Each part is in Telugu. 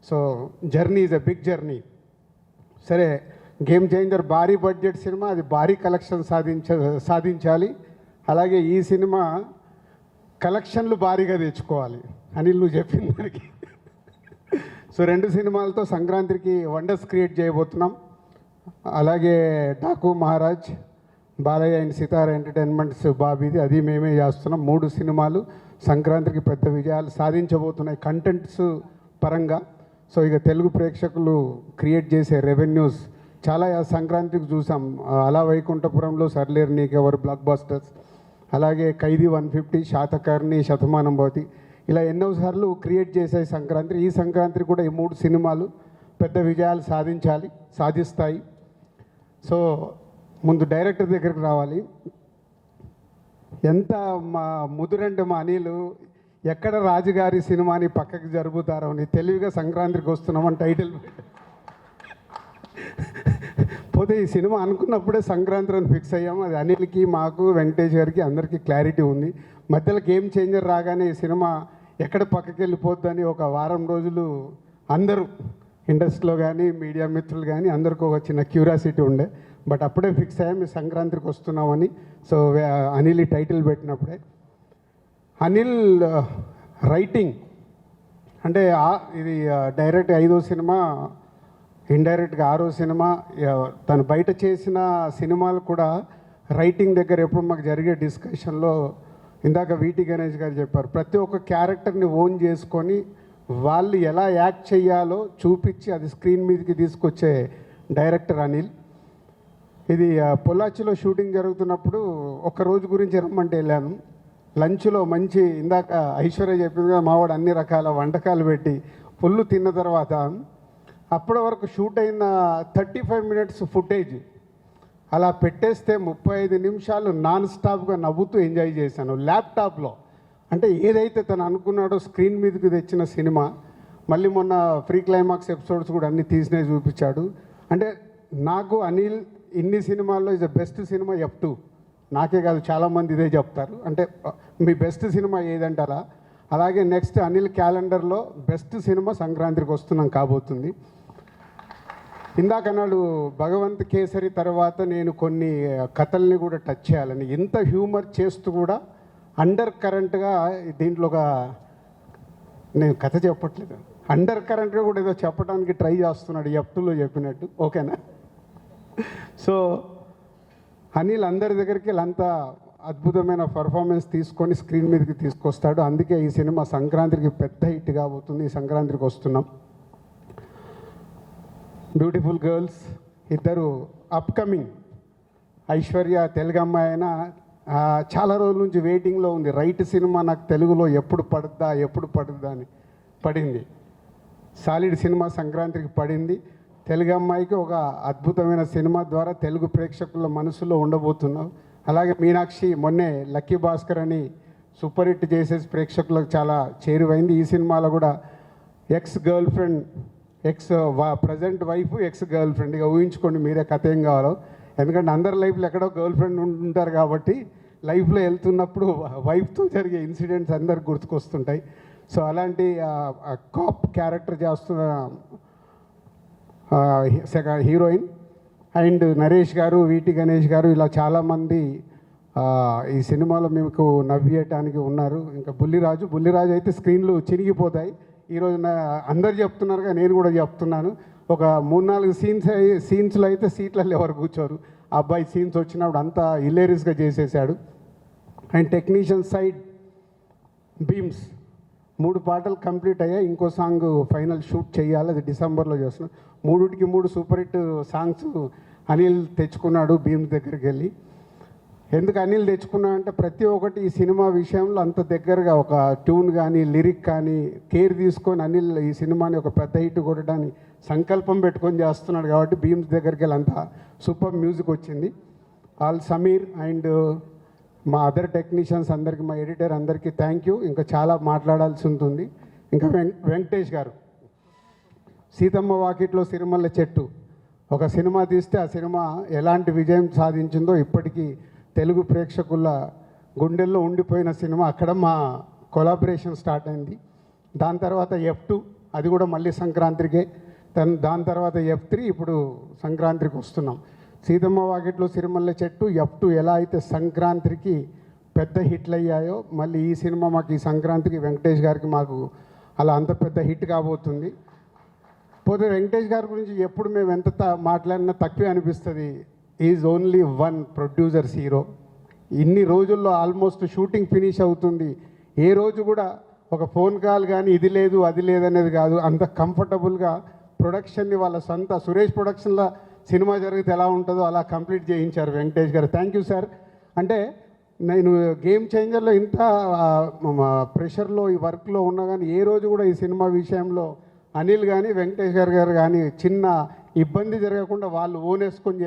So journey is a big journey. సరే, గేమ్ చేంజర్ భారీ బడ్జెట్ సినిమా, అది భారీ కలెక్షన్ సాధించాలి. అలాగే ఈ సినిమా కలెక్షన్లు భారీగా తెచ్చుకోవాలి. అనిల్ నువ్వు చెప్పిన దానికి. సో 2 సినిమాలతో సంక్రాంతికి వండర్స్ క్రియేట్ చేయబోతున్నాం. అలాగే డాకు మహారాజ్, బాలయ్య అండ్ సితార ఎంటర్టైన్మెంట్స్ బాబీది, అది మేమే చేస్తున్నాం. 3 సినిమాలు సంక్రాంతికి పెద్ద విజయాలు సాధించబోతున్నాయి కంటెంట్స్ పరంగా. సో ఇక తెలుగు ప్రేక్షకులు క్రియేట్ చేసే రెవెన్యూస్ చాలా సంక్రాంతికి చూసాం. అలా వైకుంఠపురంలో సర్లేరు నీకెవరు బ్లాక్ బస్టర్స్, అలాగే ఖైదీ 150, శాతకర్ణి, శతమానం భవతి, ఇలా ఎన్నోసార్లు క్రియేట్ చేసాయి సంక్రాంతి. ఈ సంక్రాంతి కూడా ఈ 3 సినిమాలు పెద్ద విజయాలు సాధిస్తాయి. సో ముందు డైరెక్టర్ దగ్గరికి రావాలి. ఎంత మా ముదురంటే మా అనిలు ఎక్కడ రాజుగారి సినిమాని పక్కకి జరుపుతారో అని తెలివిగా సంక్రాంతికి వస్తున్నామని టైటిల్ పోతే ఈ సినిమా అనుకున్నప్పుడే సంక్రాంతి అని ఫిక్స్ అయ్యాము. అది అనిల్కి, మాకు, వెంకటేష్ గారికి అందరికీ క్లారిటీ ఉంది. మధ్యలో గేమ్ చేంజర్ రాగానే ఈ సినిమా ఎక్కడ పక్కకి వెళ్ళిపోద్దని ఒక వారం రోజులు అందరూ ఇండస్ట్రీలో కానీ మీడియా మిత్రులు కానీ అందరికీ ఒక చిన్న క్యూరియాసిటీ ఉండే. బట్ అప్పుడే ఫిక్స్ అయ్యాం ఈ సంక్రాంతికి వస్తున్నామని. సో అనిల్ ఈ టైటిల్ పెట్టినప్పుడే అనిల్ రైటింగ్ అంటే ఇది డైరెక్ట్ 5వ సినిమా, ఇండైరెక్ట్గా 6వ సినిమా. తను బయట చేసిన సినిమాలు కూడా రైటింగ్ దగ్గర ఎప్పుడు మాకు జరిగే డిస్కషన్లో ఇందాక వీటి గణేష్ గారు చెప్పారు, ప్రతి ఒక్క క్యారెక్టర్ని ఓన్ చేసుకొని వాళ్ళు ఎలా యాక్ట్ చేయాలో చూపించి అది స్క్రీన్ మీదకి తీసుకొచ్చే డైరెక్టర్ అనిల్. ఇది పొల్లాచిలో షూటింగ్ జరుగుతున్నప్పుడు ఒక రోజు గురించి రమ్మంటే వెళ్ళాను. లంచ్లో మంచి ఇందాక ఐశ్వర్య చెప్పిందిగా మావాడు అన్ని రకాల వంటకాలు పెట్టి ఫుల్ తిన్న తర్వాత అప్పటి వరకు షూట్ అయిన 35 మినిట్స్ ఫుటేజ్ అలా పెట్టేస్తే 35 నిమిషాలు నాన్ స్టాప్గా నవ్వుతూ ఎంజాయ్ చేశాను ల్యాప్టాప్లో. అంటే ఏదైతే తను అనుకున్నాడో స్క్రీన్ మీదకి తెచ్చిన సినిమా. మళ్ళీ మొన్న ఫ్రీ క్లైమాక్స్ ఎపిసోడ్స్ కూడా అన్నీ తీసినే చూపించాడు. అంటే నాకు అనిల్ ఇన్ని సినిమాల్లో is the best cinema F2. నాకే కాదు చాలామంది ఇదే చెప్తారు. అంటే మీ బెస్ట్ సినిమా ఏదంటారా? అలాగే నెక్స్ట్ అనిల్ క్యాలెండర్లో బెస్ట్ సినిమా సంక్రాంతికి వస్తున్నాం కాబోతుంది. ఇందాక అన్నాడు భగవంత్ కేసరి తర్వాత నేను కొన్ని కథల్ని కూడా టచ్ చేయాలని. ఇంత హ్యూమర్ చేస్తూ కూడా అండర్ కరెంట్గా దీంట్లో ఒక, నేను కథ చెప్పట్లేదు, అండర్ కరెంట్గా కూడా ఏదో చెప్పడానికి ట్రై చేస్తున్నాడు F2లో చెప్పినట్టు. ఓకేనా? సో అనిల్ అందరి దగ్గరికి అంతా అద్భుతమైన పర్ఫార్మెన్స్ తీసుకొని స్క్రీన్ మీదకి తీసుకొస్తాడు. అందుకే ఈ సినిమా సంక్రాంతికి పెద్ద హిట్ కాబోతుంది. ఈ సంక్రాంతికి వస్తున్నాం. బ్యూటిఫుల్ గర్ల్స్ ఇద్దరు అప్కమింగ్. ఐశ్వర్య తెలుగు అమ్మాయి అయినా చాలా రోజుల నుంచి వెయిటింగ్లో ఉంది. రైట్ సినిమా నాకు తెలుగులో ఎప్పుడు పడుద్దా అని పడింది. సాలిడ్ సినిమా సంక్రాంతికి పడింది. తెలుగు అమ్మాయికి ఒక అద్భుతమైన సినిమా ద్వారా తెలుగు ప్రేక్షకుల మనసులో ఉండబోతున్నాం. అలాగే మీనాక్షి మొన్నే లక్కీ భాస్కర్ అని సూపర్ హిట్ చేసేసి ప్రేక్షకులకు చాలా చేరువైంది. ఈ సినిమాలో కూడా ex girl friend, present wife, ex girl friend. ఇక ఊహించుకోండి మీరే కథ ఏం కావాలో. ఎందుకంటే అందరి లైఫ్లో ఎక్కడో గర్ల్ ఫ్రెండ్ ఉంటారు కాబట్టి లైఫ్లో వెళ్తున్నప్పుడు వైఫ్తో జరిగే ఇన్సిడెంట్స్ అందరికి గుర్తుకొస్తుంటాయి. సో అలాంటి కాప్ క్యారెక్టర్ చేస్తున్న హీరోయిన్ అండ్ నరేష్ గారు, వీటి గణేష్ గారు, ఇలా చాలామంది ఈ సినిమాలో మీకు నవ్వేయటానికి ఉన్నారు. ఇంకా బుల్లిరాజు అయితే స్క్రీన్లు చినిగిపోతాయి. ఈరోజు అందరు చెప్తున్నారుగా, నేను కూడా చెప్తున్నాను. ఒక 3-4 సీన్స్లో అయితే సీట్లలో ఎవరు కూర్చోరు. ఆ అబ్బాయి సీన్స్ వచ్చినప్పుడు అంతా హిలేరియస్గా చేసేసాడు. అండ్ టెక్నీషియన్ సైడ్ బీమ్స్ 3 పాటలు కంప్లీట్ అయ్యాయి. ఇంకో సాంగ్ ఫైనల్ షూట్ చేయాలి, అది డిసెంబర్లో చేస్తున్నాం. 3 సూపర్ హిట్ సాంగ్స్ అనిల్ తెచ్చుకున్నాడు బీమ్స్ దగ్గరికి వెళ్ళి. ఎందుకు అనిల్ తెచ్చుకున్నా అంటే ప్రతి ఒక్కటి ఈ సినిమా విషయంలో అంత దగ్గరగా ఒక ట్యూన్ కానీ లిరిక్ కానీ కేర్ తీసుకొని అనిల్ ఈ సినిమాని ఒక పెద్ద హిట్ కొట్టడానికి సంకల్పం పెట్టుకొని చేస్తున్నాడు కాబట్టి బీమ్స్ దగ్గరికి వెళ్ళి అంత సూపర్ మ్యూజిక్ వచ్చింది. ఆల్ సమీర్ అండ్ మా అదర్ టెక్నీషియన్స్ అందరికీ, మా ఎడిటర్ అందరికీ థ్యాంక్ యూ. ఇంకా చాలా మాట్లాడాల్సి ఉంటుంది. ఇంకా వెంకటేష్ గారు, సీతమ్మ వాకిట్లో సిరిమల్ల చెట్టు ఒక సినిమా తీస్తే ఆ సినిమా ఎలాంటి విజయం సాధించిందో ఇప్పటికీ తెలుగు ప్రేక్షకుల గుండెల్లో ఉండిపోయిన సినిమా. అక్కడ మా కొలాబరేషన్ స్టార్ట్ అయింది. దాని తర్వాత F2 అది కూడా మళ్ళీ సంక్రాంతికే. దాని తర్వాత F3 ఇప్పుడు సంక్రాంతికి వస్తున్నాం. సీతమ్మ వాకిట్లో సిరిమల్లె చెట్టు F2 ఎలా అయితే సంక్రాంతికి పెద్ద హిట్లు అయ్యాయో మళ్ళీ ఈ సినిమా మాకు ఈ సంక్రాంతికి వెంకటేష్ గారికి మాకు అలా అంత పెద్ద హిట్ కాబోతుంది. పోతే వెంకటేష్ గారి గురించి ఎప్పుడు మేము ఎంత మాట్లాడినా తక్కువే అనిపిస్తుంది. Is only one producers hero. ఇన్ని రోజుల్లో ఆల్మోస్ట్ షూటింగ్ ఫినిష్ అవుతుంది. ఏ రోజు కూడా ఒక ఫోన్ కాల్ కానీ ఇది లేదు అది లేదనేది కాదు. అంత కంఫర్టబుల్గా ప్రొడక్షన్ని వాళ్ళ సొంత సురేష్ ప్రొడక్షన్లో సినిమా జరిగితే ఎలా ఉంటుందో అలా కంప్లీట్ చేయించారు వెంకటేష్ గారు. Thank you sir. అంటే నేను గేమ్ చేంజర్లో ఇంత ప్రెషర్లో ఈ వర్క్లో ఉన్నా కానీ ఏ రోజు కూడా ఈ సినిమా విషయంలో అనిల్ కానీ వెంకటేష్ గారు కానీ చిన్న ఇబ్బంది జరగకుండా వాళ్ళు ఓనేసుకొని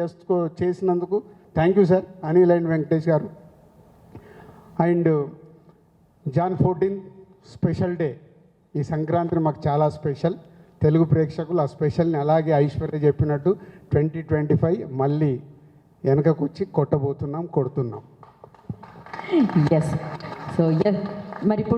చేసినందుకు thank you sir Anil and Venkatesh garu. And Jan 14 special day. ఈ సంక్రాంతి మాకు చాలా స్పెషల్. తెలుగు ప్రేక్షకులు ఆ స్పెషల్ని అలాగే ఐశ్వర్య చెప్పినట్టు 2025 మళ్ళీ వెనకకు వచ్చి కొడుతున్నాం. ఎస్. సో ఎస్ మరి ఇప్పుడు